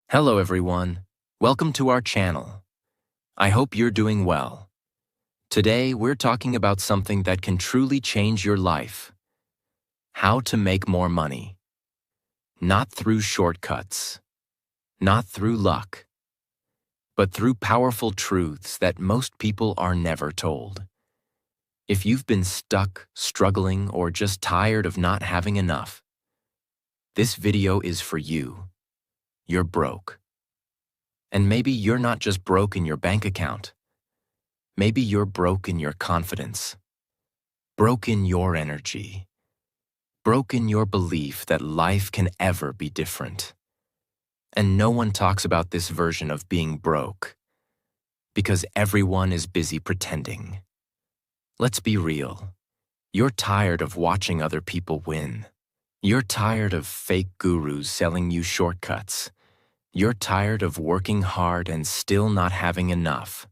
Hello everyone, welcome to our channel. I hope you're doing well. Today we're talking about something that can truly change your life. How to make more money. Not through shortcuts, not through luck, but through powerful truths that most people are never told. If you've been stuck, struggling, or just tired of not having enough, this video is for you. You're broke. And maybe you're not just broke in your bank account. Maybe you're broke in your confidence, broke in your energy, broke in your belief that life can ever be different. And no one talks about this version of being broke because everyone is busy pretending. Let's be real. You're tired of watching other people win. You're tired of fake gurus selling you shortcuts. You're tired of working hard and still not having enough.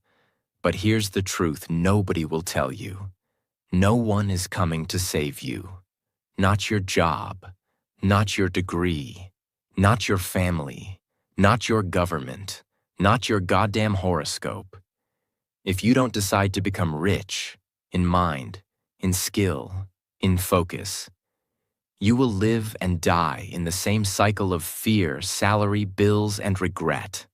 But here's the truth nobody will tell you. No one is coming to save you. Not your job, not your degree, not your family, not your government, not your goddamn horoscope. If you don't decide to become rich, in mind, in skill, in focus, you will live and die in the same cycle of fear, salary, bills, and regret.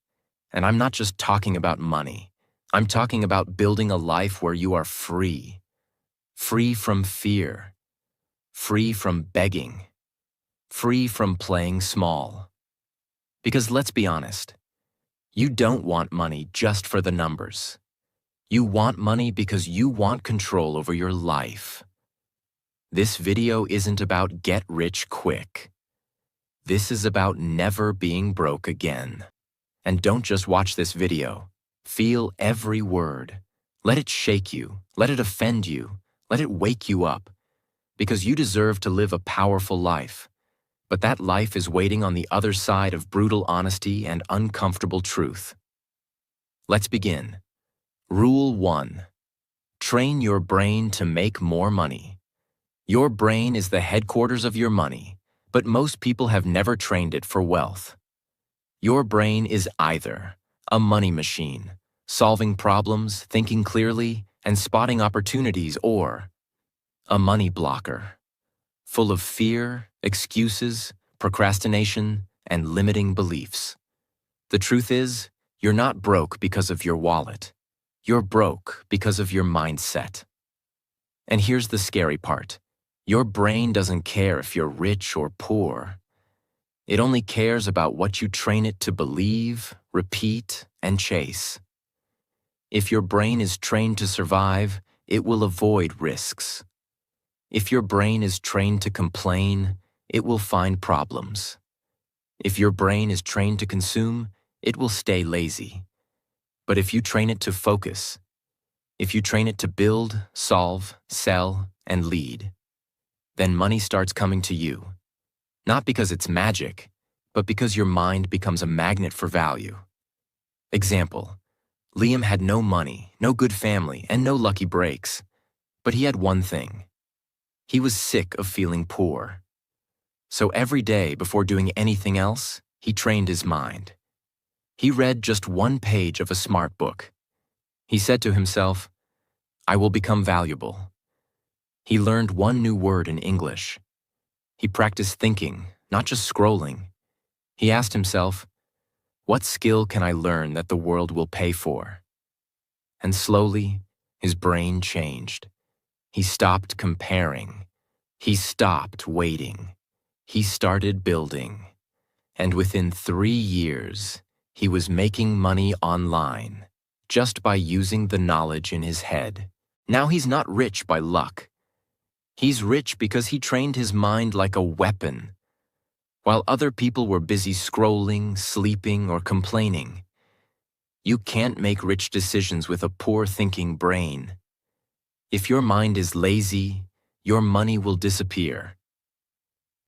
And I'm not just talking about money. I'm talking about building a life where you are free. Free from fear. Free from begging. Free from playing small. Because let's be honest, you don't want money just for the numbers. You want money because you want control over your life. This video isn't about get rich quick. This is about never being broke again. And don't just watch this video. Feel every word. Let it shake you. Let it offend you. Let it wake you up. Because you deserve to live a powerful life. But that life is waiting on the other side of brutal honesty and uncomfortable truth. Let's begin. Rule 1. Train your brain to make more money. Your brain is the headquarters of your money, but most people have never trained it for wealth. Your brain is either a money machine, solving problems, thinking clearly, and spotting opportunities, or a money blocker, full of fear, excuses, procrastination, and limiting beliefs. The truth is, you're not broke because of your wallet. You're broke because of your mindset. And here's the scary part. Your brain doesn't care if you're rich or poor. It only cares about what you train it to believe, repeat, and chase. If your brain is trained to survive, it will avoid risks. If your brain is trained to complain, it will find problems. If your brain is trained to consume, it will stay lazy. But if you train it to focus, if you train it to build, solve, sell, and lead, then money starts coming to you. Not because it's magic, but because your mind becomes a magnet for value. Example, Liam had no money, no good family, and no lucky breaks. But he had one thing. He was sick of feeling poor. So every day before doing anything else, he trained his mind. He read just one page of a smart book. He said to himself, I will become valuable. He learned one new word in English. He practiced thinking, not just scrolling. He asked himself, what skill can I learn that the world will pay for? And slowly, his brain changed. He stopped comparing. He stopped waiting. He started building. And within 3 years, he was making money online, just by using the knowledge in his head. Now he's not rich by luck. He's rich because he trained his mind like a weapon. While other people were busy scrolling, sleeping, or complaining, you can't make rich decisions with a poor thinking brain. If your mind is lazy, your money will disappear.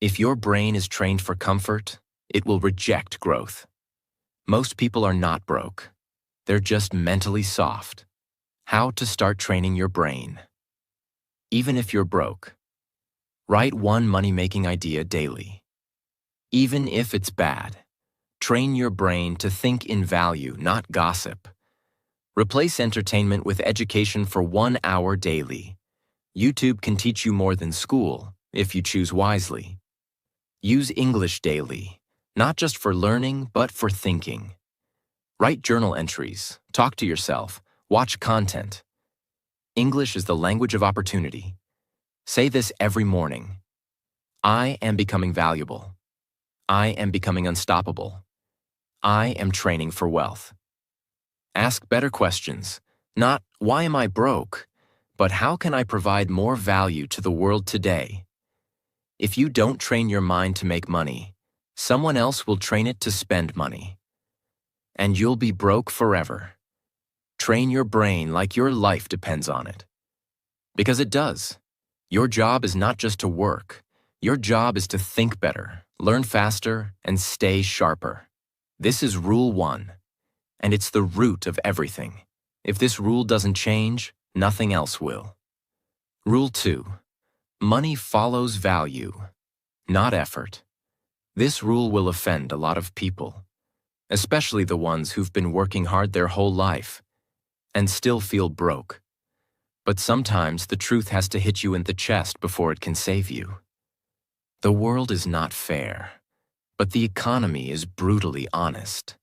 If your brain is trained for comfort, it will reject growth. Most people are not broke. They're just mentally soft. How to start training your brain. Even if you're broke, write one money-making idea daily. Even if it's bad, Train your brain to think in value, not gossip. Replace entertainment with education for 1 hour daily. YouTube can teach you more than school, if you choose wisely. Use English daily, not just for learning, but for thinking. Write journal entries, talk to yourself, watch content. English is the language of opportunity. Say this every morning. I am becoming valuable. I am becoming unstoppable. I am training for wealth. Ask better questions, not why am I broke, but how can I provide more value to the world today? If you don't train your mind to make money, someone else will train it to spend money. And you'll be broke forever. Train your brain like your life depends on it. Because it does. Your job is not just to work. Your job is to think better, learn faster, and stay sharper. This is Rule 1. And it's the root of everything. If this rule doesn't change, nothing else will. Rule 2. Money follows value, not effort. This rule will offend a lot of people, especially the ones who've been working hard their whole life and still feel broke. But sometimes the truth has to hit you in the chest before it can save you. The world is not fair, but the economy is brutally honest.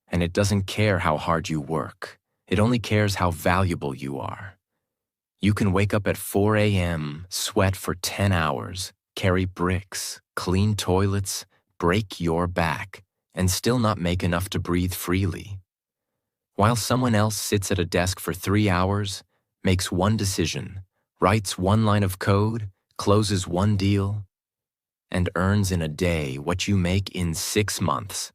And it doesn't care how hard you work. It only cares how valuable you are. You can wake up at 4 a.m., sweat for 10 hours, carry bricks, clean toilets, break your back, and still not make enough to breathe freely. While someone else sits at a desk for 3 hours, makes one decision, writes one line of code, closes one deal, and earns in a day what you make in 6 months.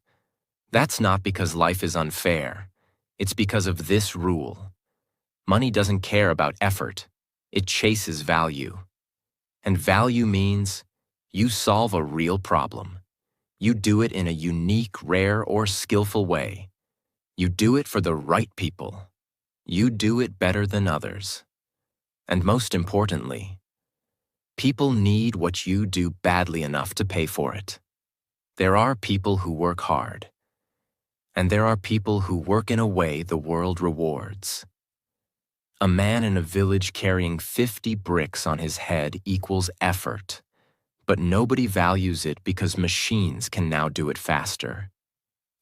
That's not because life is unfair. It's because of this rule. Money doesn't care about effort. It chases value. And value means you solve a real problem. You do it in a unique, rare, or skillful way. You do it for the right people. You do it better than others. And most importantly, people need what you do badly enough to pay for it. There are people who work hard. And there are people who work in a way the world rewards. A man in a village carrying 50 bricks on his head equals effort, but nobody values it because machines can now do it faster.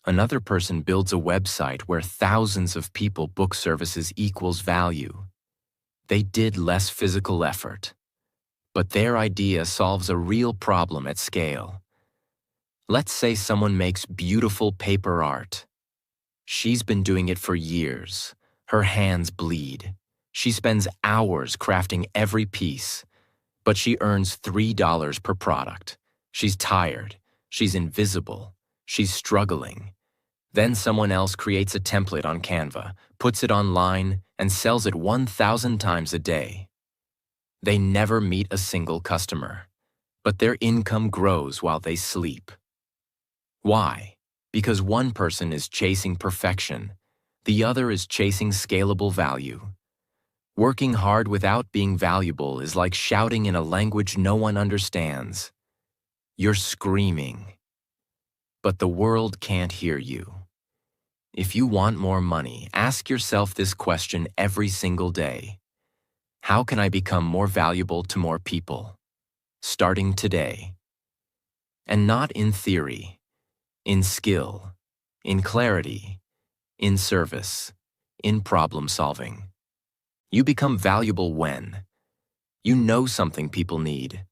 Another person builds a website where thousands of people book services equals value. They did less physical effort, but their idea solves a real problem at scale. Let's say someone makes beautiful paper art. She's been doing it for years. Her hands bleed. She spends hours crafting every piece, but she earns $3 per product. She's tired. She's invisible. She's struggling. Then someone else creates a template on Canva, puts it online, and sells it 1,000 times a day. They never meet a single customer, but their income grows while they sleep. Why? Because one person is chasing perfection, the other is chasing scalable value. Working hard without being valuable is like shouting in a language no one understands. You're screaming, but the world can't hear you. If you want more money, ask yourself this question every single day. How can I become more valuable to more people? Starting today. And not in theory, in skill, in clarity, in service, in problem solving. You become valuable when you know something people need.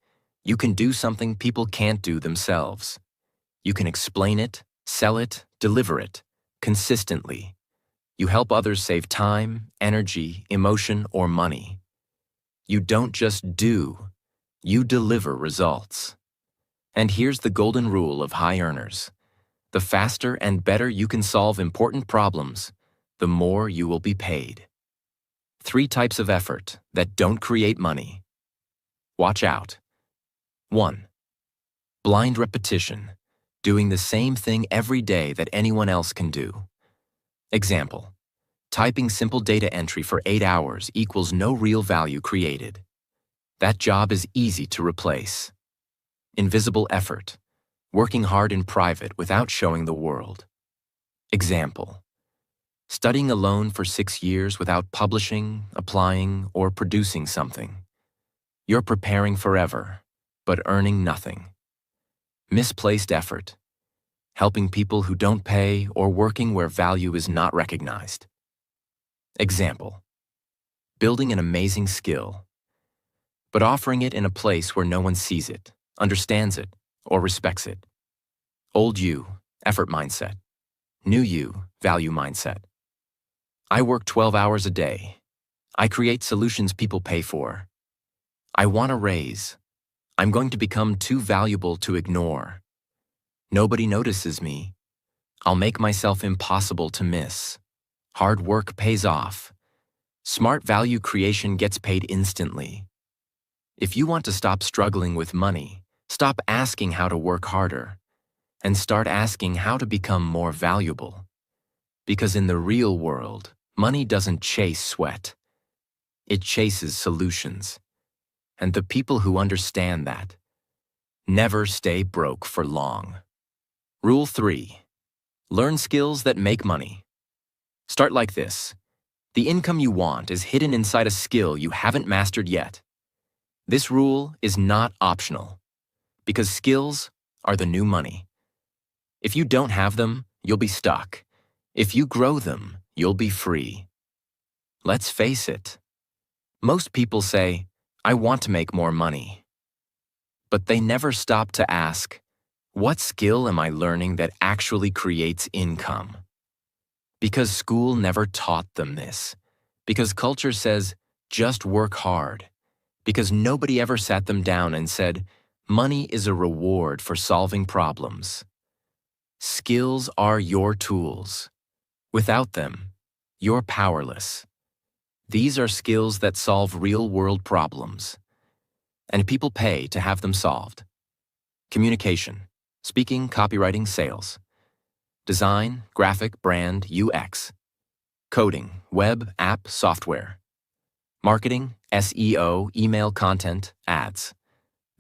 You can do something people can't do themselves. You can explain it, sell it, deliver it, consistently. You help others save time, energy, emotion, or money. You don't just do, you deliver results. And here's the golden rule of high earners. The faster and better you can solve important problems, the more you will be paid. 3 types of effort that don't create money. Watch out. 1. Blind repetition, doing the same thing every day that anyone else can do. Example, typing simple data entry for 8 hours equals no real value created. That job is easy to replace. Invisible effort, Working hard in private without showing the world. Example: studying alone for 6 years without publishing, applying, or producing something. You're preparing forever, but earning nothing. Misplaced effort. Helping people who don't pay or working where value is not recognized. Example: building an amazing skill, but offering it in a place where no one sees it, understands it, or respects it. Old you, effort mindset. New you, value mindset. I work 12 hours a day. I create solutions people pay for. I want a raise. I'm going to become too valuable to ignore. Nobody notices me. I'll make myself impossible to miss. Hard work pays off. Smart value creation gets paid instantly. If you want to stop struggling with money, stop asking how to work harder, and start asking how to become more valuable. Because in the real world, money doesn't chase sweat. It chases solutions. And the people who understand that never stay broke for long. Rule 3. Learn skills that make money. Start like this. The income you want is hidden inside a skill you haven't mastered yet. This rule is not optional, because skills are the new money. If you don't have them, you'll be stuck. If you grow them, you'll be free. Let's face it. Most people say, I want to make more money. But they never stop to ask, what skill am I learning that actually creates income? Because school never taught them this. Because culture says, just work hard. Because nobody ever sat them down and said, money is a reward for solving problems. Skills are your tools. Without them, you're powerless. These are skills that solve real-world problems. And people pay to have them solved. Communication, speaking, copywriting, sales. Design, graphic, brand, UX. Coding, web, app, software. Marketing, SEO, email content, ads.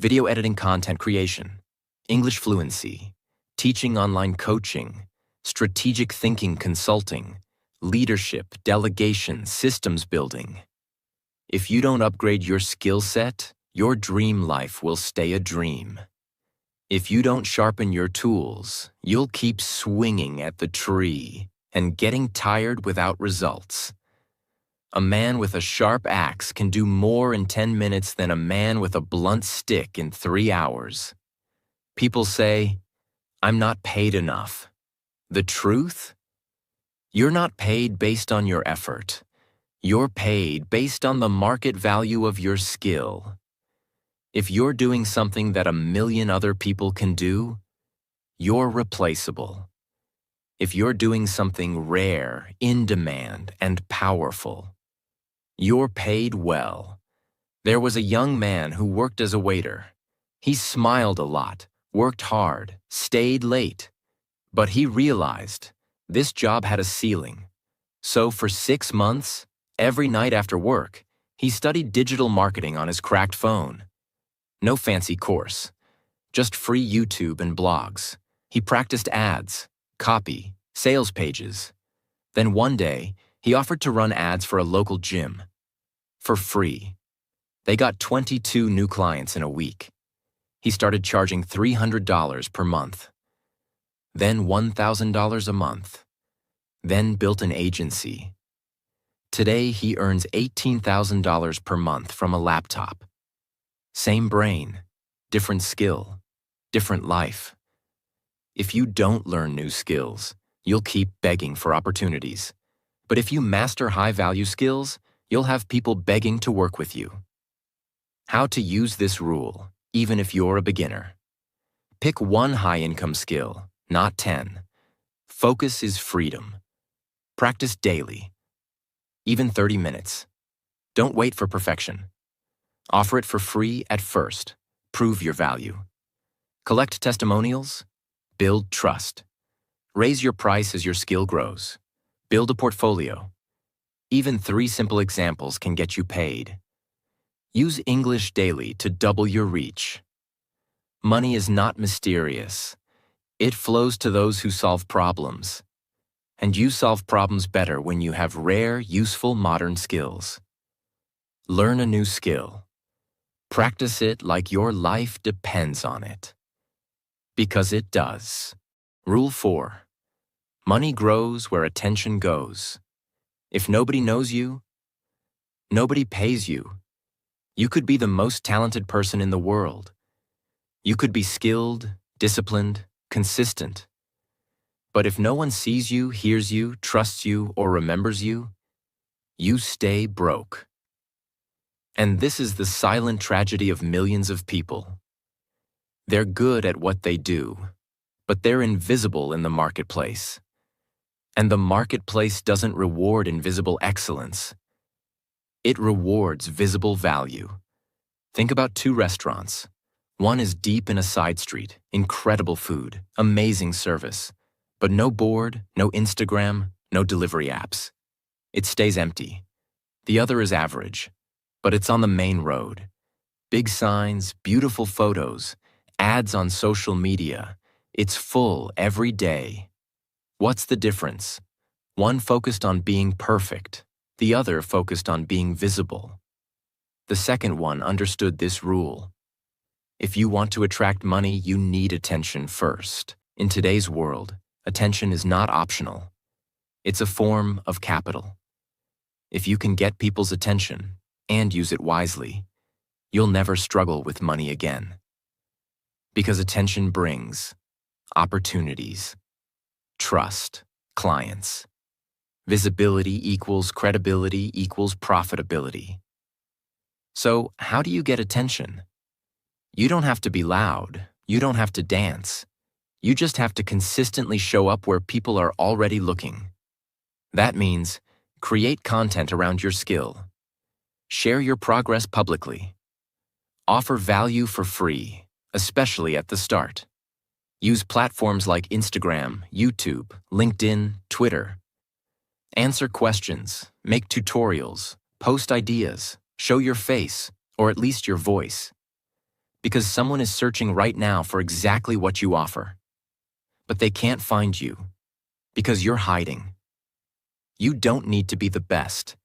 Video editing, content creation. English fluency. Teaching, online coaching. Strategic thinking, consulting. Leadership, delegation, systems building. If you don't upgrade your skill set, your dream life will stay a dream. If you don't sharpen your tools, you'll keep swinging at the tree and getting tired without results. A man with a sharp axe can do more in 10 minutes than a man with a blunt stick in 3 hours. People say, I'm not paid enough. The truth? You're not paid based on your effort. You're paid based on the market value of your skill. If you're doing something that 1 million other people can do, you're replaceable. If you're doing something rare, in demand, and powerful, you're paid well. There was a young man who worked as a waiter. He smiled a lot, worked hard, stayed late. But he realized this job had a ceiling. So for 6 months, every night after work, he studied digital marketing on his cracked phone. No fancy course, just free YouTube and blogs. He practiced ads, copy, sales pages. Then one day, he offered to run ads for a local gym. For free. They got 22 new clients in a week. He started charging $300 per month. Then $1,000 a month. Then built an agency. Today, he earns $18,000 per month from a laptop. Same brain, different skill, different life. If you don't learn new skills, you'll keep begging for opportunities. But if you master high-value skills, you'll have people begging to work with you. How to use this rule, even if you're a beginner. Pick one high-income skill, not 10. Focus is freedom. Practice daily, even 30 minutes. Don't wait for perfection. Offer it for free at first. Prove your value. Collect testimonials. Build trust. Raise your price as your skill grows. Build a portfolio. Even 3 simple examples can get you paid. Use English daily to double your reach. Money is not mysterious. It flows to those who solve problems. And you solve problems better when you have rare, useful modern skills. Learn a new skill. Practice it like your life depends on it. Because it does. Rule 4. Money grows where attention goes. If nobody knows you, nobody pays you. You could be the most talented person in the world. You could be skilled, disciplined, consistent. But if no one sees you, hears you, trusts you, or remembers you, you stay broke. And this is the silent tragedy of millions of people. They're good at what they do, but they're invisible in the marketplace. And the marketplace doesn't reward invisible excellence. It rewards visible value. Think about 2 restaurants. One is deep in a side street, incredible food, amazing service, but no board, no Instagram, no delivery apps. It stays empty. The other is average, but it's on the main road. Big signs, beautiful photos, ads on social media. It's full every day. What's the difference? One focused on being perfect, the other focused on being visible. The second one understood this rule. If you want to attract money, you need attention first. In today's world, attention is not optional. It's a form of capital. If you can get people's attention and use it wisely, you'll never struggle with money again. Because attention brings opportunities, trust, clients. Visibility equals credibility equals profitability. So, how do you get attention? You don't have to be loud. You don't have to dance. You just have to consistently show up where people are already looking. That means create content around your skill. Share your progress publicly. Offer value for free, especially at the start. Use platforms like Instagram, YouTube, LinkedIn, Twitter. Answer questions, make tutorials, post ideas, show your face, or at least your voice. Because someone is searching right now for exactly what you offer. But they can't find you, because you're hiding. You don't need to be the best.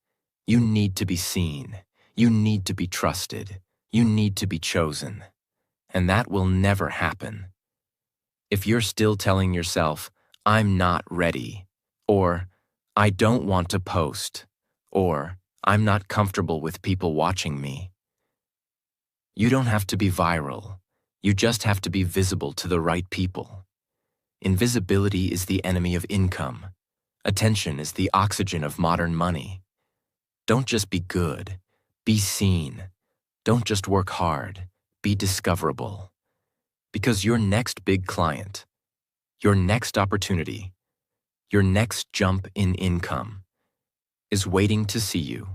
You need to be seen. You need to be trusted. You need to be chosen. And that will never happen. If you're still telling yourself, I'm not ready, or I don't want to post, or I'm not comfortable with people watching me, you don't have to be viral. You just have to be visible to the right people. Invisibility is the enemy of income. Attention is the oxygen of modern money. Don't just be good. Be seen. Don't just work hard. Be discoverable. Because your next big client, your next opportunity, your next jump in income is waiting to see you.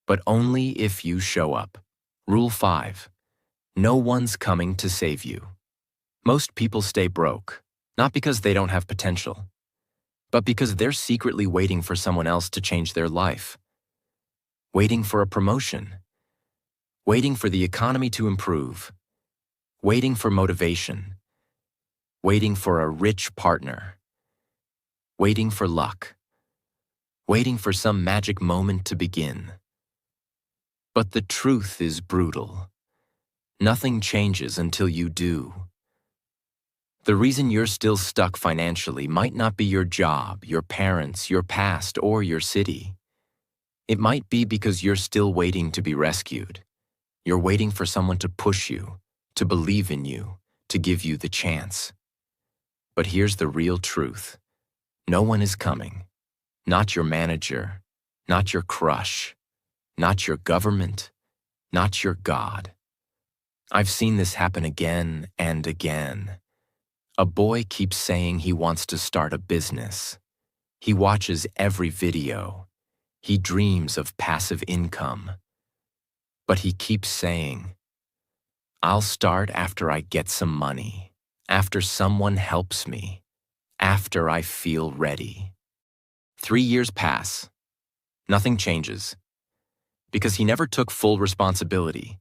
But only if you show up. Rule 5. No one's coming to save you. Most people stay broke, not because they don't have potential, but because they're secretly waiting for someone else to change their life. Waiting for a promotion. Waiting for the economy to improve. Waiting for motivation. Waiting for a rich partner. Waiting for luck. Waiting for some magic moment to begin. But the truth is brutal. Nothing changes until you do. The reason you're still stuck financially might not be your job, your parents, your past, or your city. It might be because you're still waiting to be rescued. You're waiting for someone to push you, to believe in you, to give you the chance. But here's the real truth. No one is coming. Not your manager, not your crush, not your government, not your God. I've seen this happen again and again. A boy keeps saying he wants to start a business. He watches every video. He dreams of passive income. But he keeps saying, I'll start after I get some money, after someone helps me, after I feel ready. 3 years pass. Nothing changes. Because he never took full responsibility.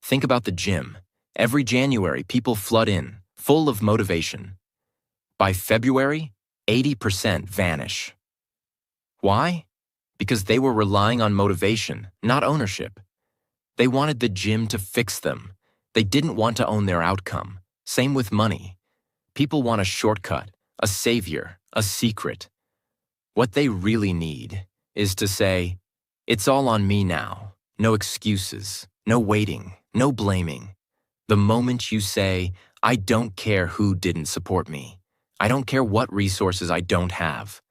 Think about the gym. Every January, people flood in, full of motivation. By February, 80% vanish. Why? Because they were relying on motivation, not ownership. They wanted the gym to fix them. They didn't want to own their outcome. Same with money. People want a shortcut, a savior, a secret. What they really need is to say, "It's all on me now." No excuses, no waiting, no blaming. The moment you say, "I don't care who didn't support me. I don't care what resources I don't have.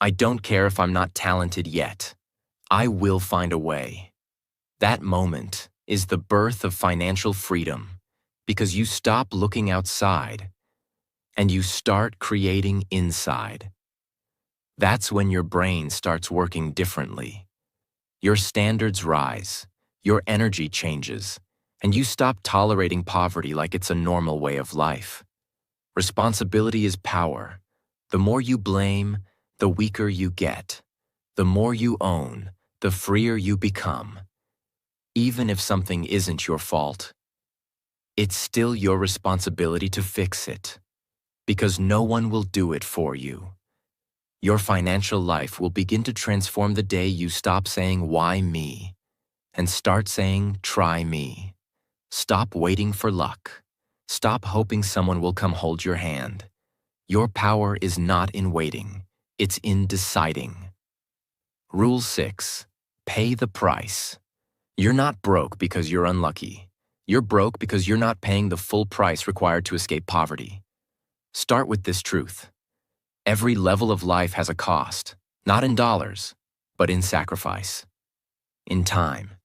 I don't care if I'm not talented yet. I will find a way." That moment is the birth of financial freedom, because you stop looking outside and you start creating inside. That's when your brain starts working differently. Your standards rise, your energy changes, and you stop tolerating poverty like it's a normal way of life. Responsibility is power. The more you blame, the weaker you get. The more you own, the freer you become. Even if something isn't your fault, it's still your responsibility to fix it, because no one will do it for you. Your financial life will begin to transform the day you stop saying, "Why me?" and start saying, "Try me." Stop waiting for luck. Stop hoping someone will come hold your hand. Your power is not in waiting, it's in deciding. Rule 6. Pay the price. You're not broke because you're unlucky. You're broke because you're not paying the full price required to escape poverty. Start with this truth. Every level of life has a cost, not in dollars, but in sacrifice, in time,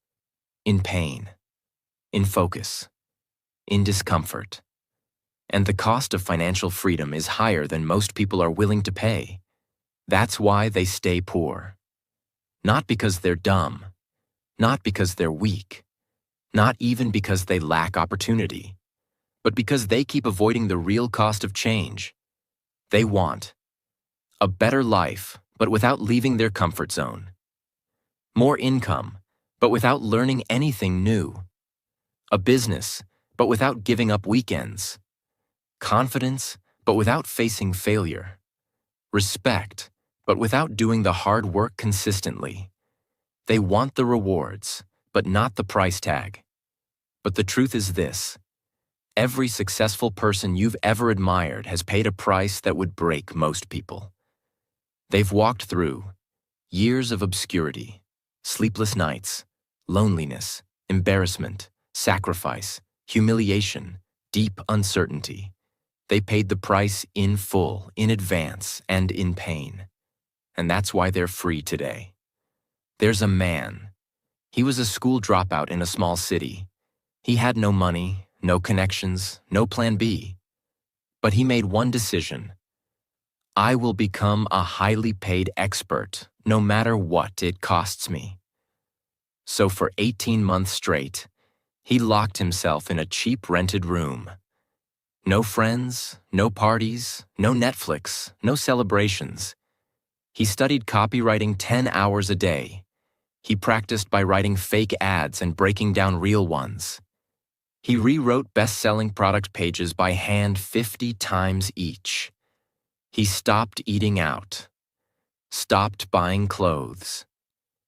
in pain, in focus, in discomfort. And the cost of financial freedom is higher than most people are willing to pay. That's why they stay poor. Not because they're dumb, not because they're weak, not even because they lack opportunity, but because they keep avoiding the real cost of change. They want a better life, but without leaving their comfort zone. More income, but without learning anything new. A business, but without giving up weekends. Confidence, but without facing failure. Respect, but without doing the hard work consistently. They want the rewards, but not the price tag. But the truth is this: every successful person you've ever admired has paid a price that would break most people. They've walked through years of obscurity, sleepless nights, loneliness, embarrassment, sacrifice, humiliation, deep uncertainty. They paid the price in full, in advance, and in pain. And that's why they're free today. There's a man. He was a school dropout in a small city. He had no money, no connections, no plan B. But he made one decision. I will become a highly paid expert, no matter what it costs me. So for 18 months straight, he locked himself in a cheap rented room. No friends, no parties, no Netflix, no celebrations. He studied copywriting 10 hours a day. He practiced by writing fake ads and breaking down real ones. He rewrote best-selling product pages by hand 50 times each. He stopped eating out, stopped buying clothes.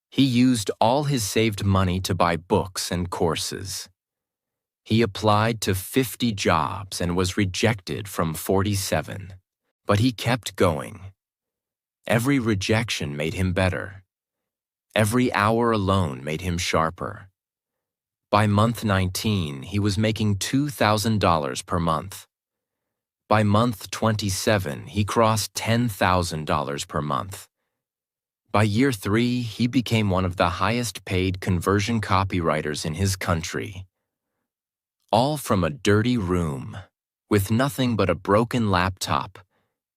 He used all his saved money to buy books and courses. He applied to 50 jobs and was rejected from 47. But he kept going. Every rejection made him better. Every hour alone made him sharper. By month 19, he was making $2,000 per month. By month 27, he crossed $10,000 per month. By year 3, he became one of the highest-paid conversion copywriters in his country. All from a dirty room, with nothing but a broken laptop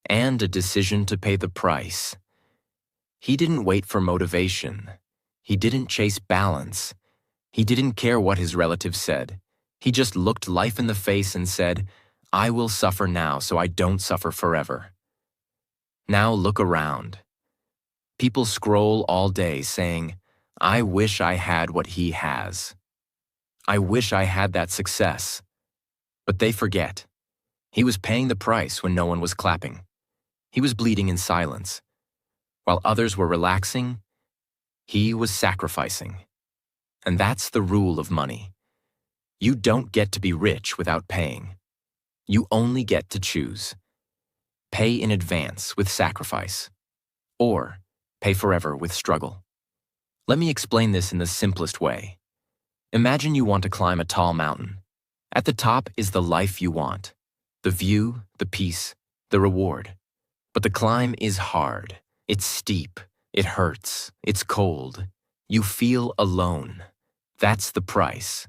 and a decision to pay the price. He didn't wait for motivation. He didn't chase balance. He didn't care what his relatives said. He just looked life in the face and said, I will suffer now so I don't suffer forever. Now look around. People scroll all day saying, I wish I had what he has. I wish I had that success. But they forget. He was paying the price when no one was clapping. He was bleeding in silence. While others were relaxing, he was sacrificing. And that's the rule of money. You don't get to be rich without paying. You only get to choose. Pay in advance with sacrifice, or pay forever with struggle. Let me explain this in the simplest way. Imagine you want to climb a tall mountain. At the top is the life you want, the view, the peace, the reward. But the climb is hard. It's steep. It hurts. It's cold. You feel alone. That's the price.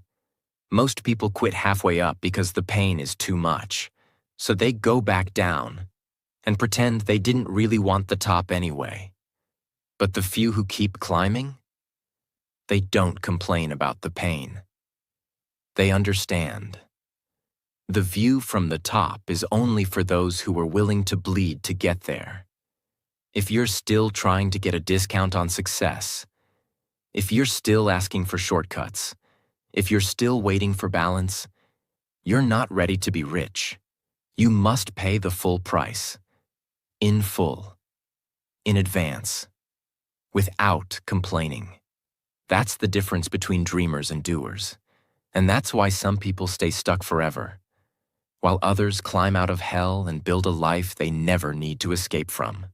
Most people quit halfway up because the pain is too much. So they go back down and pretend they didn't really want the top anyway. But the few who keep climbing, they don't complain about the pain. They understand. The view from the top is only for those who were willing to bleed to get there. If you're still trying to get a discount on success, if you're still asking for shortcuts, if you're still waiting for balance, you're not ready to be rich. You must pay the full price. In full. In advance. Without complaining. That's the difference between dreamers and doers. And that's why some people stay stuck forever, while others climb out of hell and build a life they never need to escape from.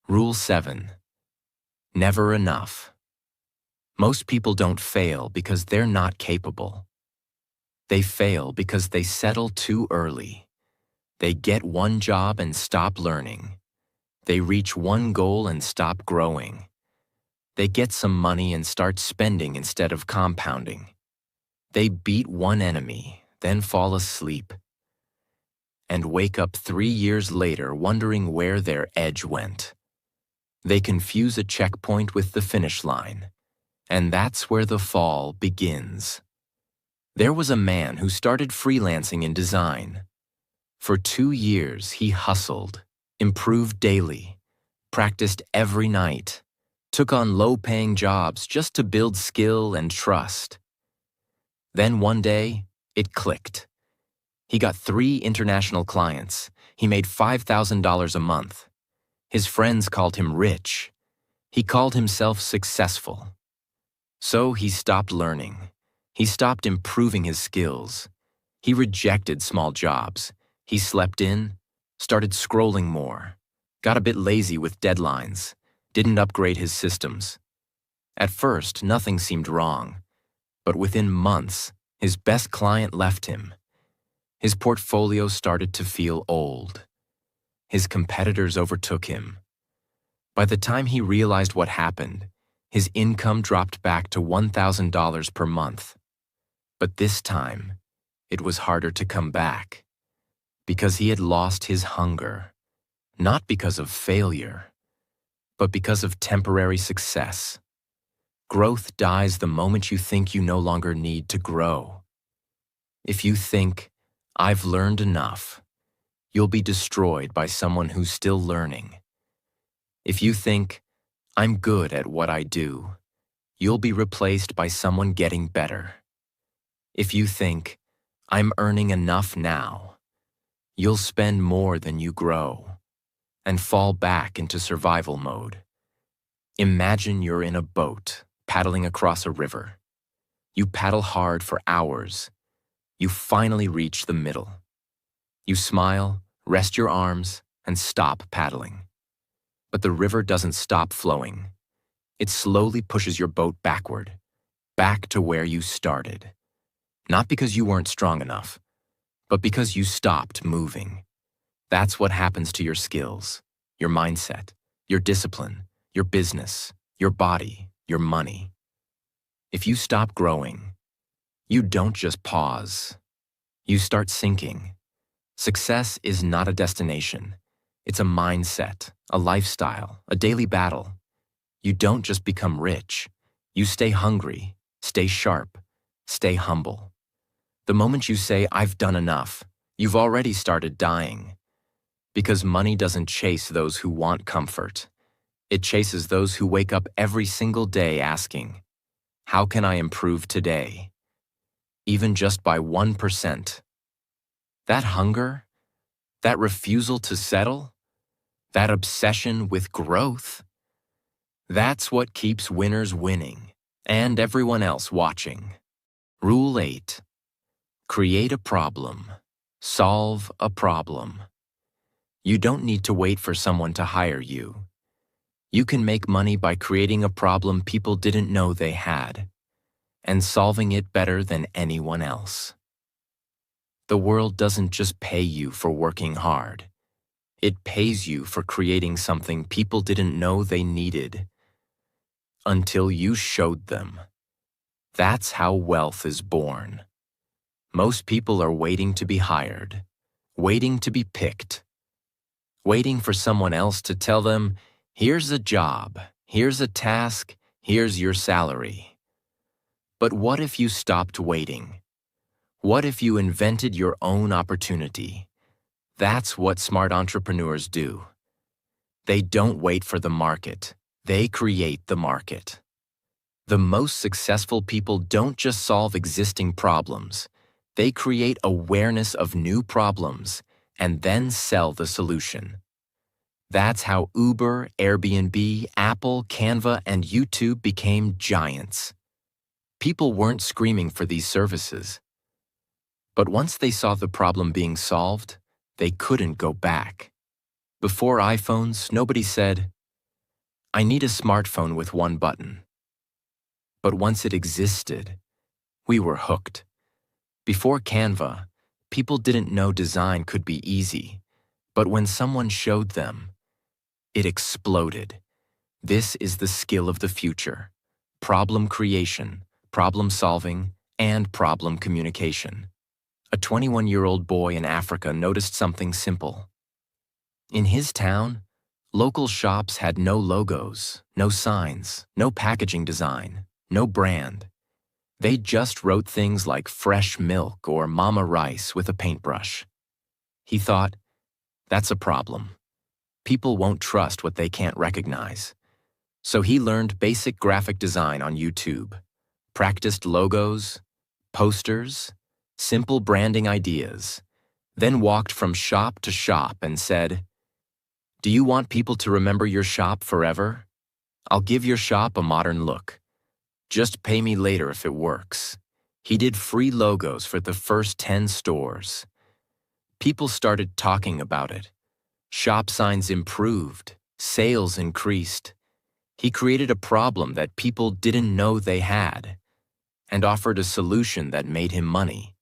Rule 7. Never enough. Most people don't fail because they're not capable. They fail because they settle too early. They get one job and stop learning. They reach one goal and stop growing. They get some money and start spending instead of compounding. They beat one enemy, then fall asleep, and wake up 3 years later wondering where their edge went. They confuse a checkpoint with the finish line, and that's where the fall begins. There was a man who started freelancing in design. For 2 years, he hustled, improved daily, practiced every night, took on low-paying jobs just to build skill and trust. Then one day, it clicked. He got 3 international clients. He made $5,000 a month. His friends called him rich. He called himself successful. So he stopped learning. He stopped improving his skills. He rejected small jobs. He slept in, started scrolling more, got a bit lazy with deadlines, didn't upgrade his systems. At first, nothing seemed wrong, but within months, his best client left him. His portfolio started to feel old. His competitors overtook him. By the time he realized what happened, his income dropped back to $1,000 per month. But this time, it was harder to come back, because he had lost his hunger, not because of failure, but because of temporary success. Growth dies the moment you think you no longer need to grow. If you think, "I've learned enough," you'll be destroyed by someone who's still learning. If you think, "I'm good at what I do," you'll be replaced by someone getting better. If you think, "I'm earning enough now," you'll spend more than you grow and fall back into survival mode. Imagine you're in a boat paddling across a river. You paddle hard for hours. You finally reach the middle. You smile, rest your arms, and stop paddling. But the river doesn't stop flowing. It slowly pushes your boat backward, back to where you started. Not because you weren't strong enough, but because you stopped moving. That's what happens to your skills, your mindset, your discipline, your business, your body, your money. If you stop growing, you don't just pause. You start sinking. Success is not a destination. It's a mindset, a lifestyle, a daily battle. You don't just become rich. You stay hungry, stay sharp, stay humble. The moment you say, "I've done enough," you've already started dying. Because money doesn't chase those who want comfort. It chases those who wake up every single day asking, "How can I improve today?" Even just by 1%, That hunger, that refusal to settle, that obsession with growth, that's what keeps winners winning and everyone else watching. Rule 8. Create a problem. Solve a problem. You don't need to wait for someone to hire you. You can make money by creating a problem people didn't know they had and solving it better than anyone else. The world doesn't just pay you for working hard. It pays you for creating something people didn't know they needed until you showed them. That's how wealth is born. Most people are waiting to be hired, waiting to be picked, waiting for someone else to tell them, here's a job, here's a task, here's your salary. But what if you stopped waiting? What if you invented your own opportunity? That's what smart entrepreneurs do. They don't wait for the market. They create the market. The most successful people don't just solve existing problems. They create awareness of new problems and then sell the solution. That's how Uber, Airbnb, Apple, Canva, and YouTube became giants. People weren't screaming for these services. But once they saw the problem being solved, they couldn't go back. Before iPhones, nobody said, I need a smartphone with one button. But once it existed, we were hooked. Before Canva, people didn't know design could be easy. But when someone showed them, it exploded. This is the skill of the future: problem creation, problem solving, and problem communication. A 21-year-old boy in Africa noticed something simple. In his town, local shops had no logos, no signs, no packaging design, no brand. They just wrote things like fresh milk or mama rice with a paintbrush. He thought, that's a problem. People won't trust what they can't recognize. So he learned basic graphic design on YouTube, practiced logos, posters, simple branding ideas, then walked from shop to shop and said, do you want people to remember your shop forever? I'll give your shop a modern look. Just pay me later if it works. He did free logos for the first 10 stores. People started talking about it. Shop signs improved, sales increased. He created a problem that people didn't know they had and offered a solution that made him money.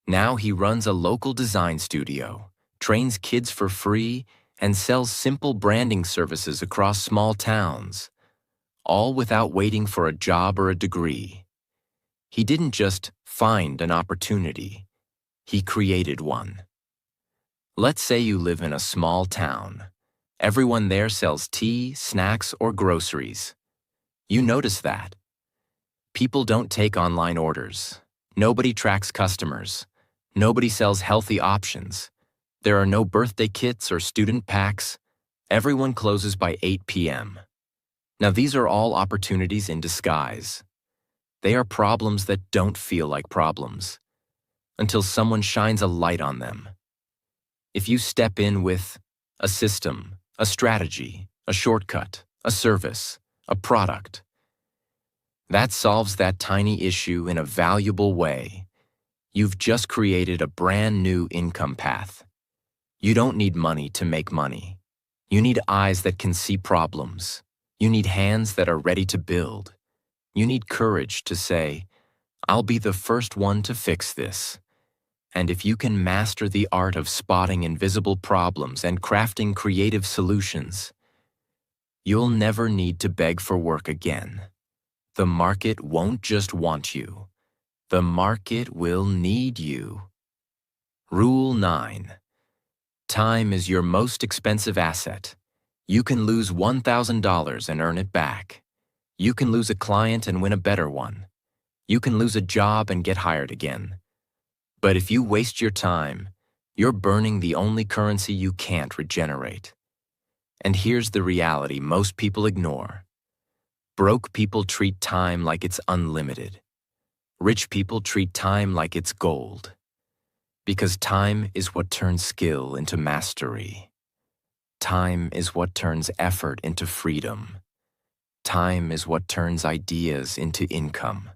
Now he runs a local design studio, trains kids for free, and sells simple branding services across small towns, all without waiting for a job or a degree. He didn't just find an opportunity, he created one. Let's say you live in a small town. Everyone there sells tea, snacks, or groceries. You notice that. People don't take online orders. Nobody tracks customers. Nobody sells healthy options. There are no birthday kits or student packs. Everyone closes by 8 p.m. Now these are all opportunities in disguise. They are problems that don't feel like problems until someone shines a light on them. If you step in with a system, a strategy, a shortcut, a service, a product, that solves that tiny issue in a valuable way, you've just created a brand new income path. You don't need money to make money. You need eyes that can see problems. You need hands that are ready to build. You need courage to say, I'll be the first one to fix this. And if you can master the art of spotting invisible problems and crafting creative solutions, you'll never need to beg for work again. The market won't just want you. The market will need you. Rule 9. Time is your most expensive asset. You can lose $1,000 and earn it back. You can lose a client and win a better one. You can lose a job and get hired again. But if you waste your time, you're burning the only currency you can't regenerate. And here's the reality most people ignore. Broke people treat time like it's unlimited. Rich people treat time like it's gold. Because time is what turns skill into mastery. Time is what turns effort into freedom. Time is what turns ideas into income.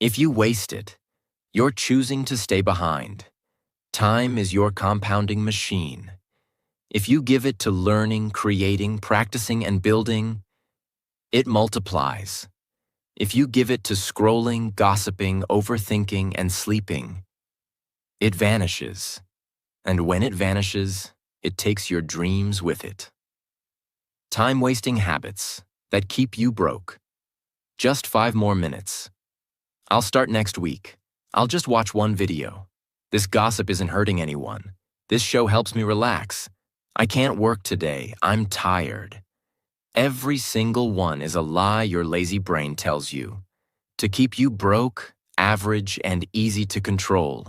If you waste it, you're choosing to stay behind. Time is your compounding machine. If you give it to learning, creating, practicing, and building, it multiplies. If you give it to scrolling, gossiping, overthinking, and sleeping, it vanishes. And when it vanishes, it takes your dreams with it. Time-wasting habits that keep you broke. Just 5 more minutes. I'll start next week. I'll just watch one video. This gossip isn't hurting anyone. This show helps me relax. I can't work today. I'm tired. Every single one is a lie your lazy brain tells you to keep you broke, average, and easy to control.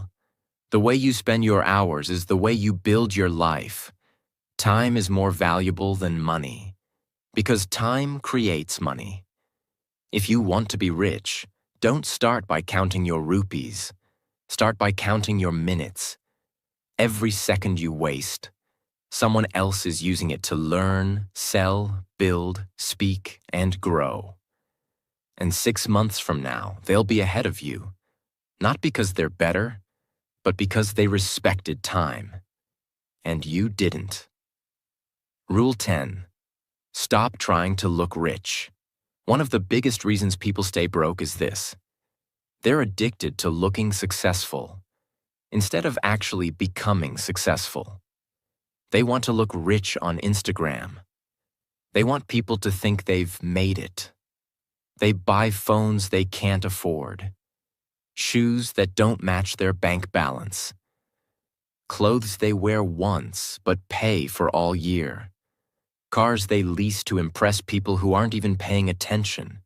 The way you spend your hours is the way you build your life. Time is more valuable than money, because time creates money. If you want to be rich, don't start by counting your rupees. Start by counting your minutes. Every second you waste, someone else is using it to learn, sell, build, speak, and grow. And 6 months from now, they'll be ahead of you, not because they're better, but because they respected time. And you didn't. Rule 10. Stop trying to look rich. One of the biggest reasons people stay broke is this. They're addicted to looking successful, instead of actually becoming successful. They want to look rich on Instagram. They want people to think they've made it. They buy phones they can't afford, shoes that don't match their bank balance, clothes they wear once but pay for all year, cars they lease to impress people who aren't even paying attention.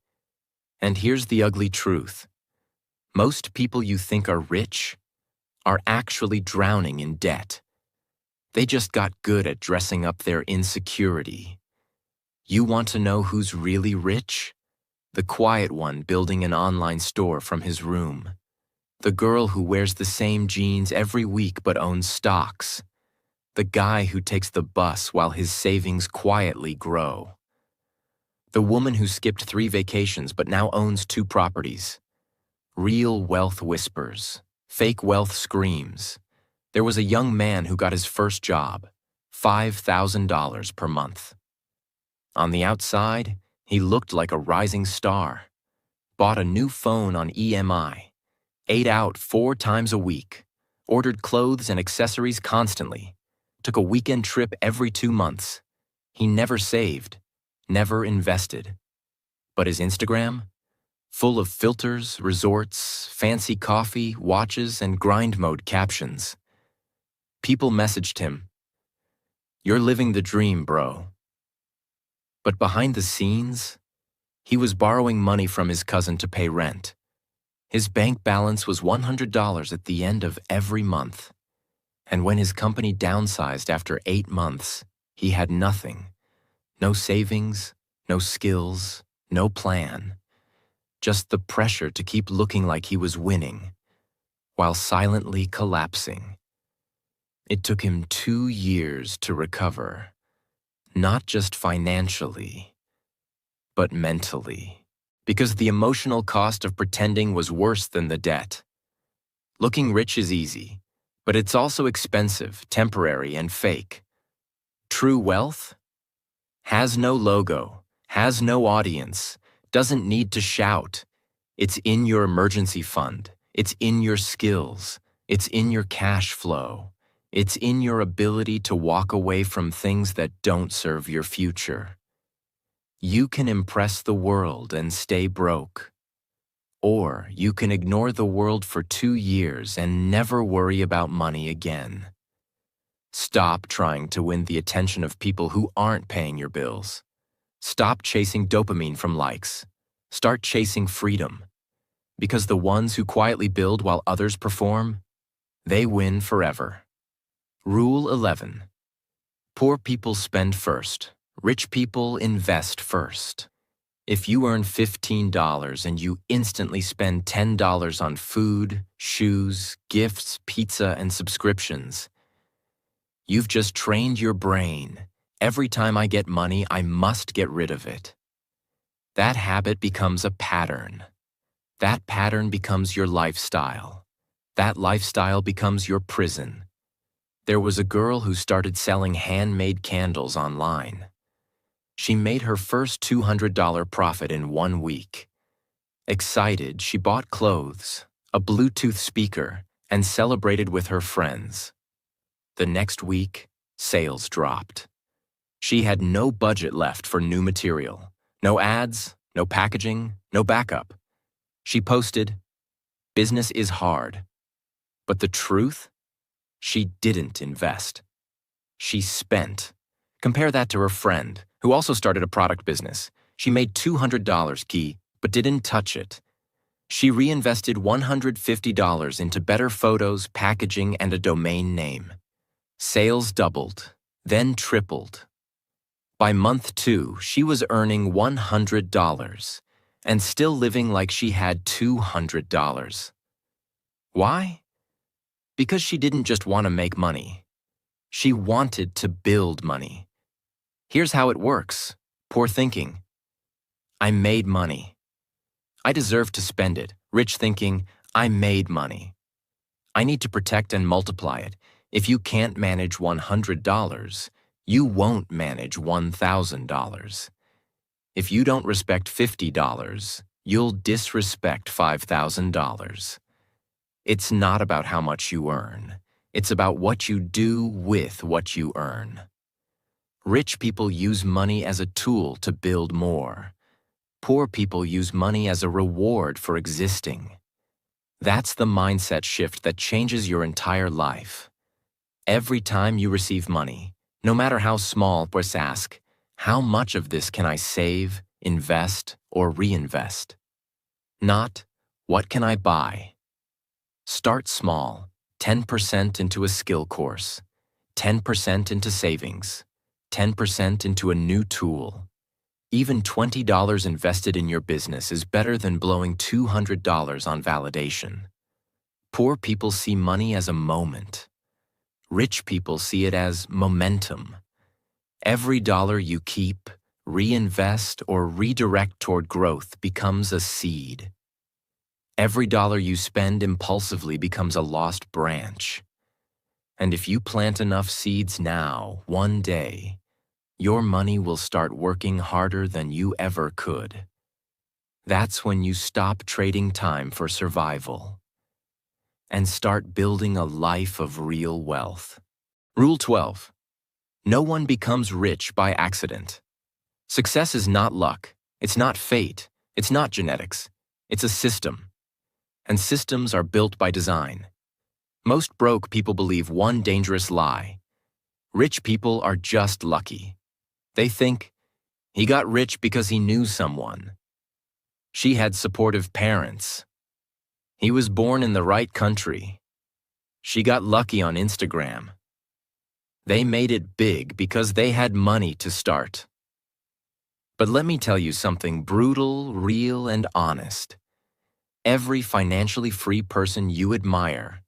And here's the ugly truth. Most people you think are rich are actually drowning in debt. They just got good at dressing up their insecurity. You want to know who's really rich? The quiet one building an online store from his room. The girl who wears the same jeans every week but owns stocks. The guy who takes the bus while his savings quietly grow. The woman who skipped 3 vacations but now owns 2 properties. Real wealth whispers. Fake wealth screams. There was a young man who got his first job, $5,000 per month. On the outside, he looked like a rising star. Bought a new phone on EMI. Ate out 4 times a week. Ordered clothes and accessories constantly. Took a weekend trip every 2 months. He never saved, never invested. But his Instagram? Full of filters, resorts, fancy coffee, watches, and grind mode captions. People messaged him, "You're living the dream, bro." But behind the scenes, he was borrowing money from his cousin to pay rent. His bank balance was $100 at the end of every month. And when his company downsized after 8 months, he had nothing. No savings, no skills, no plan. Just the pressure to keep looking like he was winning, while silently collapsing. It took him 2 years to recover, not just financially, but mentally, because the emotional cost of pretending was worse than the debt. Looking rich is easy, but it's also expensive, temporary, and fake. True wealth has no logo, has no audience, doesn't need to shout. It's in your emergency fund. It's in your skills. It's in your cash flow. It's in your ability to walk away from things that don't serve your future. You can impress the world and stay broke. Or you can ignore the world for 2 years and never worry about money again. Stop trying to win the attention of people who aren't paying your bills. Stop chasing dopamine from likes. Start chasing freedom. Because the ones who quietly build while others perform, they win forever. Rule 11. Poor people spend first. Rich people invest first. If you earn $15 and you instantly spend $10 on food, shoes, gifts, pizza, and subscriptions, you've just trained your brain. Every time I get money, I must get rid of it. That habit becomes a pattern. That pattern becomes your lifestyle. That lifestyle becomes your prison. There was a girl who started selling handmade candles online. She made her first $200 profit in 1 week. Excited, she bought clothes, a Bluetooth speaker, and celebrated with her friends. The next week, sales dropped. She had no budget left for new material. No ads, no packaging, no backup. She posted, "Business is hard." But the truth? She didn't invest. She spent. Compare that to her friend, who also started a product business. She made $200 key, but didn't touch it. She reinvested $150 into better photos, packaging, and a domain name. Sales doubled, then tripled. By month 2, she was earning $100 and still living like she had $200. Why? Because she didn't just want to make money. She wanted to build money. Here's how it works. Poor thinking. I made money. I deserve to spend it. Rich thinking. I made money. I need to protect and multiply it. If you can't manage $100, you won't manage $1,000. If you don't respect $50, you'll disrespect $5,000. It's not about how much you earn. It's about what you do with what you earn. Rich people use money as a tool to build more. Poor people use money as a reward for existing. That's the mindset shift that changes your entire life. Every time you receive money, no matter how small, just ask, how much of this can I save, invest, or reinvest? Not, what can I buy? Start small, 10% into a skill course, 10% into savings, 10% into a new tool. Even $20 invested in your business is better than blowing $200 on validation. Poor people see money as a moment. Rich people see it as momentum. Every dollar you keep, reinvest, or redirect toward growth becomes a seed. Every dollar you spend impulsively becomes a lost branch. And if you plant enough seeds now, one day, your money will start working harder than you ever could. That's when you stop trading time for survival and start building a life of real wealth. Rule 12. No one becomes rich by accident. Success is not luck. It's not fate. It's not genetics. It's a system. And systems are built by design. Most broke people believe one dangerous lie. Rich people are just lucky. They think, he got rich because he knew someone. She had supportive parents. He was born in the right country. She got lucky on Instagram. They made it big because they had money to start. But let me tell you something brutal, real, and honest. Every financially free person you admire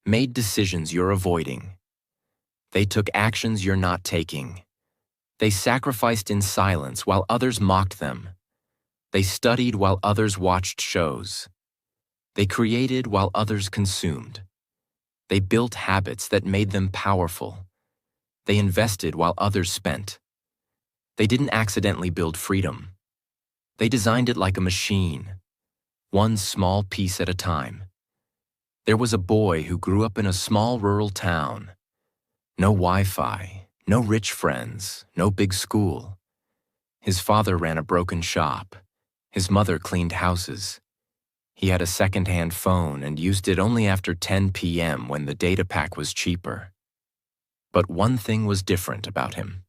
made decisions you're avoiding. They took actions you're not taking. They sacrificed in silence while others mocked them. They studied while others watched shows. They created while others consumed. They built habits that made them powerful. They invested while others spent. They didn't accidentally build freedom. They designed it like a machine, one small piece at a time. There was a boy who grew up in a small rural town. No Wi-Fi, no rich friends, no big school. His father ran a broken shop. His mother cleaned houses. He had a second-hand phone and used it only after 10 p.m. when the data pack was cheaper. But one thing was different about him.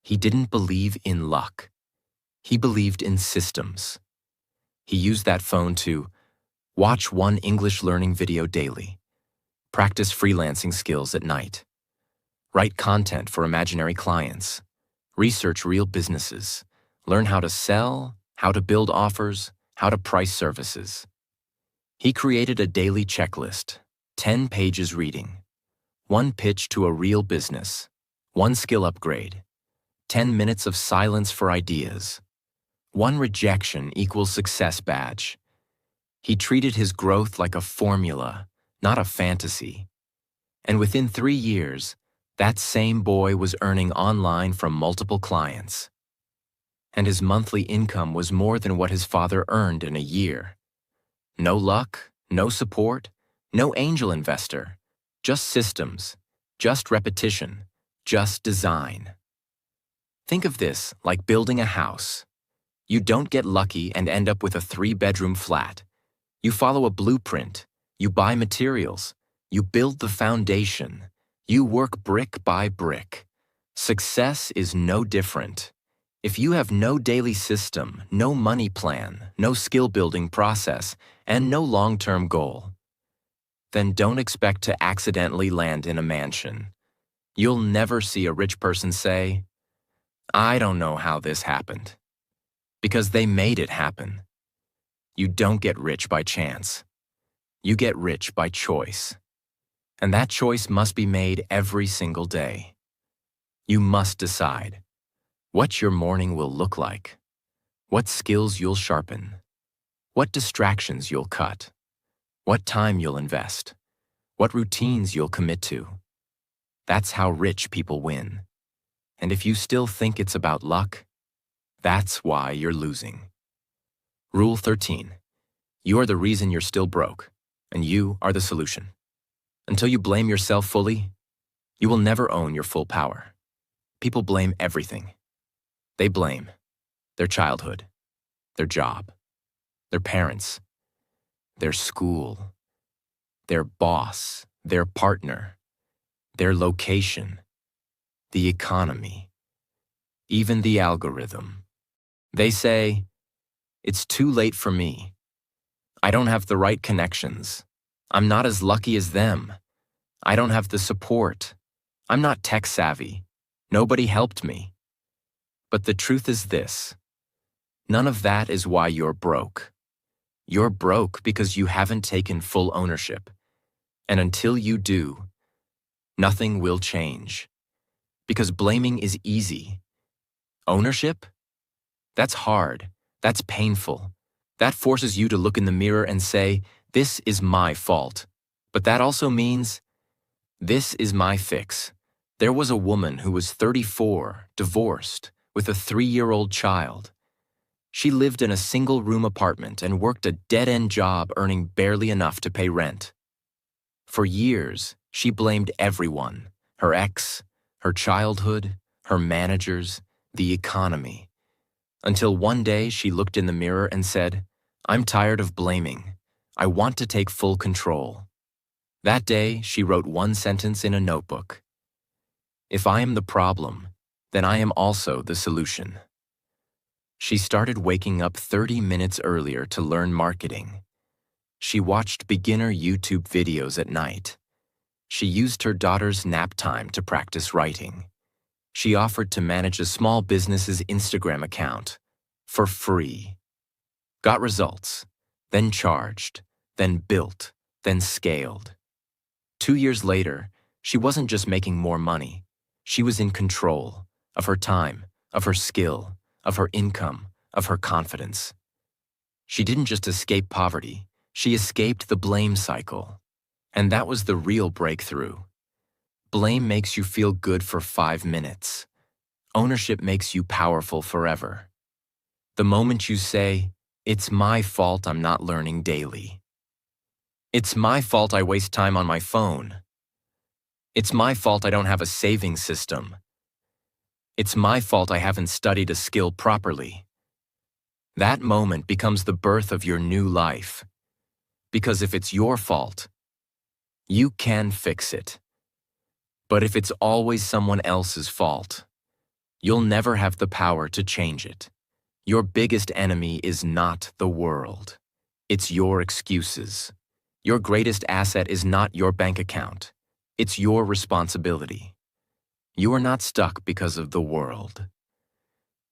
He didn't believe in luck. He believed in systems. He used that phone to watch one English learning video daily, practice freelancing skills at night, write content for imaginary clients, research real businesses, learn how to sell, how to build offers, how to price services. He created a daily checklist, 10 pages reading, one pitch to a real business, one skill upgrade, 10 minutes of silence for ideas, one rejection equals success badge. He treated his growth like a formula, not a fantasy. And within 3 years, that same boy was earning online from multiple clients. And his monthly income was more than what his father earned in a year. No luck, no support, no angel investor, just systems, just repetition, just design. Think of this like building a house. You don't get lucky and end up with a 3-bedroom flat. You follow a blueprint, you buy materials, you build the foundation, you work brick by brick. Success is no different. If you have no daily system, no money plan, no skill-building process, and no long-term goal, then don't expect to accidentally land in a mansion. You'll never see a rich person say, "I don't know how this happened," because they made it happen. You don't get rich by chance. You get rich by choice. And that choice must be made every single day. You must decide what your morning will look like, what skills you'll sharpen, what distractions you'll cut, what time you'll invest, what routines you'll commit to. That's how rich people win. And if you still think it's about luck, that's why you're losing. Rule 13. You are the reason you're still broke, and you are the solution. Until you blame yourself fully, you will never own your full power. People blame everything. They blame their childhood, their job, their parents, their school, their boss, their partner, their location, the economy, even the algorithm. They say, "It's too late for me. I don't have the right connections. I'm not as lucky as them. I don't have the support. I'm not tech savvy. Nobody helped me." But the truth is this: none of that is why you're broke. You're broke because you haven't taken full ownership. And until you do, nothing will change. Because blaming is easy. Ownership? That's hard. That's painful. That forces you to look in the mirror and say, "This is my fault." But that also means, "This is my fix." There was a woman who was 34, divorced, with a 3-year-old child. She lived in a single-room apartment and worked a dead-end job earning barely enough to pay rent. For years, she blamed everyone: her ex, her childhood, her managers, the economy. Until one day she looked in the mirror and said, "I'm tired of blaming. I want to take full control." That day, she wrote one sentence in a notebook: "If I am the problem, then I am also the solution." She started waking up 30 minutes earlier to learn marketing. She watched beginner YouTube videos at night. She used her daughter's nap time to practice writing. She offered to manage a small business's Instagram account for free. Got results, then charged, then built, then scaled. 2 years later, she wasn't just making more money. She was in control of her time, of her skill, of her income, of her confidence. She didn't just escape poverty, she escaped the blame cycle. And that was the real breakthrough. Blame makes you feel good for 5 minutes. Ownership makes you powerful forever. The moment you say, "It's my fault I'm not learning daily. It's my fault I waste time on my phone. It's my fault I don't have a saving system. It's my fault I haven't studied a skill properly." That moment becomes the birth of your new life. Because if it's your fault, you can fix it. But if it's always someone else's fault, you'll never have the power to change it. Your biggest enemy is not the world. It's your excuses. Your greatest asset is not your bank account. It's your responsibility. You are not stuck because of the world.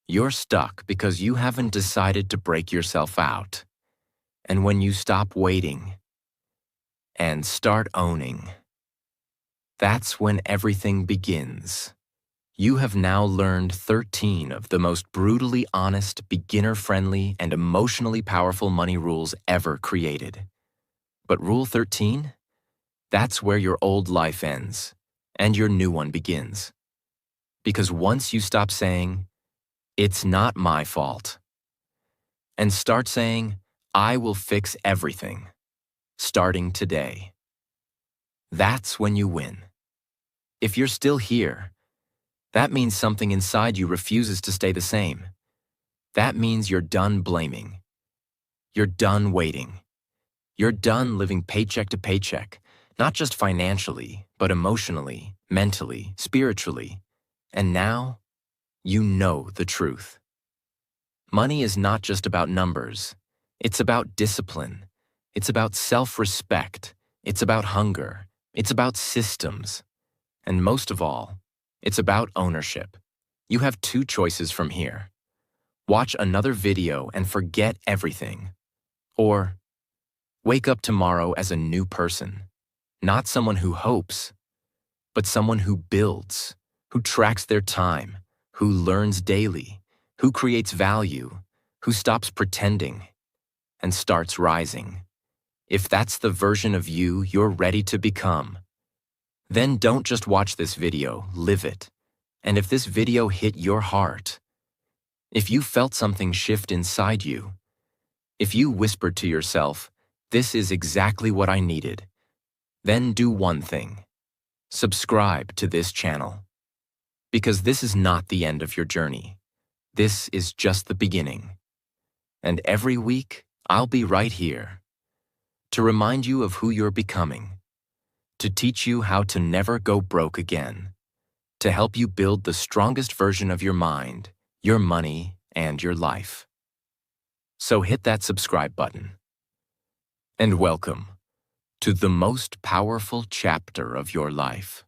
You're stuck because you haven't decided to break yourself out. And when you stop waiting and start owning, that's when everything begins. You have now learned 13 of the most brutally honest, beginner-friendly, and emotionally powerful money rules ever created. But Rule 13? That's where your old life ends and your new one begins. Because once you stop saying, "It's not my fault," and start saying, "I will fix everything," starting today, that's when you win. If you're still here, that means something inside you refuses to stay the same. That means you're done blaming. You're done waiting. You're done living paycheck to paycheck, not just financially, but emotionally, mentally, spiritually. And now, you know the truth. Money is not just about numbers. It's about discipline. It's about self-respect. It's about hunger. It's about systems. And most of all, it's about ownership. You have two choices from here. Watch another video and forget everything. Or wake up tomorrow as a new person. Not someone who hopes, but someone who builds, who tracks their time, who learns daily, who creates value, who stops pretending, and starts rising. If that's the version of you you're ready to become, then don't just watch this video, live it. And if this video hit your heart, if you felt something shift inside you, if you whispered to yourself, "This is exactly what I needed," then do one thing. Subscribe to this channel. Because this is not the end of your journey. This is just the beginning. And every week, I'll be right here to remind you of who you're becoming, to teach you how to never go broke again, to help you build the strongest version of your mind, your money, and your life. So hit that subscribe button. And welcome to the most powerful chapter of your life.